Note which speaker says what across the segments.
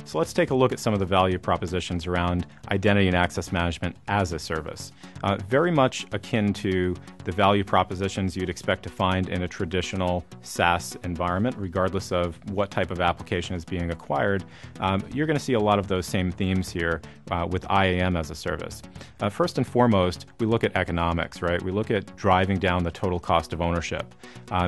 Speaker 1: So let's take a look at some of the value propositions around identity and access management as a service. Very much akin to the value propositions you'd expect to find in a traditional SaaS environment, regardless of what type of application is being acquired. You're going to see a lot of those same themes here with IAM as a service. First and foremost, we look at economics, right? We look at driving down the total cost of ownership.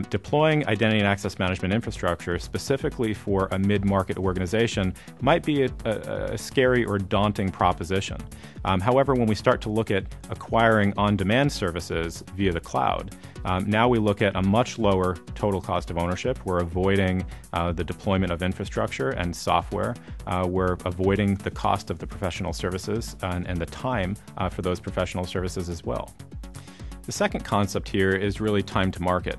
Speaker 1: Deploying identity and access management infrastructure specifically for a mid-market organization might be a scary or daunting proposition. However, when we start to look at acquiring on-demand services via the cloud, now we look at a much lower total cost of ownership. We're avoiding the deployment of infrastructure and software. We're avoiding the cost of the professional services and the time for those professional services as well. The second concept here is really time to market.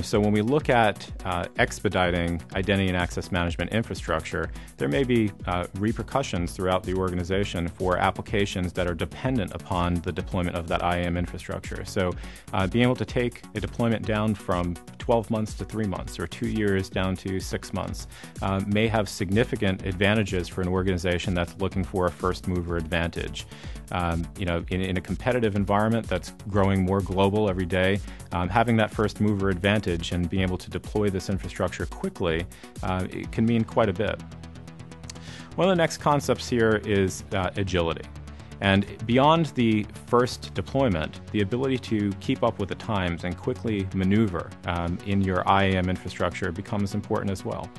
Speaker 1: So when we look at expediting identity and access management infrastructure, there may be repercussions throughout the organization for applications that are dependent upon the deployment of that IAM infrastructure. So being able to take a deployment down from 12 months to 3 months or 2 years down to 6 months may have significant advantages for an organization that's looking for a first mover advantage. In a competitive environment that's growing more global every day, having that first mover advantage and being able to deploy this infrastructure quickly, it can mean quite a bit. One of the next concepts here is agility. And beyond the first deployment, the ability to keep up with the times and quickly maneuver in your IAM infrastructure becomes important as well.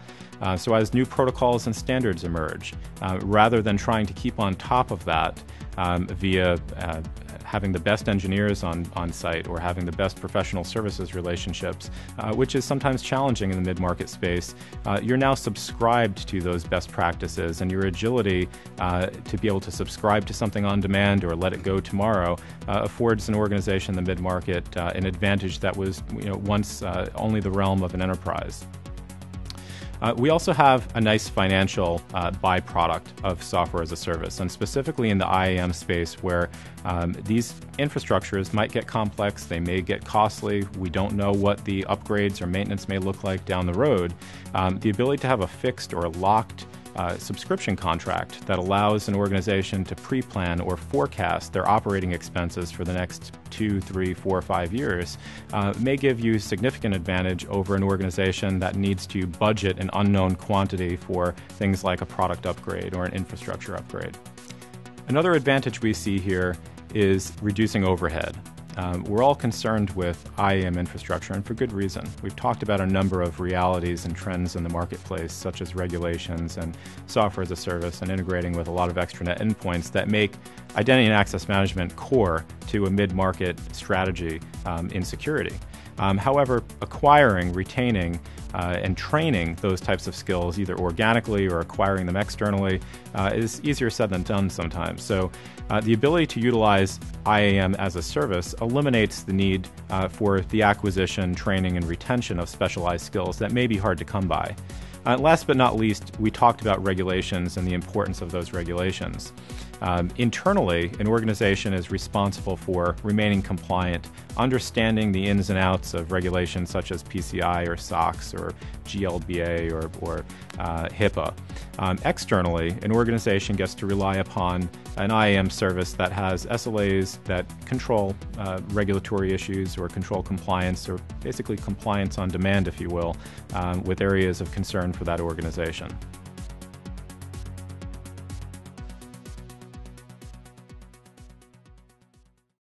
Speaker 1: So as new protocols and standards emerge, rather than trying to keep on top of that via having the best engineers on site or having the best professional services relationships, which is sometimes challenging in the mid-market space, you're now subscribed to those best practices, and your agility to be able to subscribe to something on demand or let it go tomorrow affords an organization in the mid-market an advantage that was once only the realm of an enterprise. We also have a nice financial byproduct of software as a service, and specifically in the IAM space where these infrastructures might get complex, they may get costly, we don't know what the upgrades or maintenance may look like down the road. The ability to have a fixed or locked subscription contract that allows an organization to pre-plan or forecast their operating expenses for the next 2, 3, 4, 5 years may give you significant advantage over an organization that needs to budget an unknown quantity for things like a product upgrade or an infrastructure upgrade. Another advantage we see here is reducing overhead. We're all concerned with IAM infrastructure, and for good reason. We've talked about a number of realities and trends in the marketplace, such as regulations and software as a service and integrating with a lot of extranet endpoints that make identity and access management core to a mid-market strategy in security. However, acquiring, retaining, and training those types of skills, either organically or acquiring them externally, is easier said than done sometimes. So the ability to utilize IAM as a service eliminates the need for the acquisition, training, and retention of specialized skills that may be hard to come by. Last but not least, we talked about regulations and the importance of those regulations. Internally, an organization is responsible for remaining compliant, understanding the ins and outs of regulations such as PCI or SOX or GLBA or HIPAA. Externally, an organization gets to rely upon an IAM service that has SLAs that control regulatory issues or control compliance, or basically compliance on demand, if you will, with areas of concern for that organization.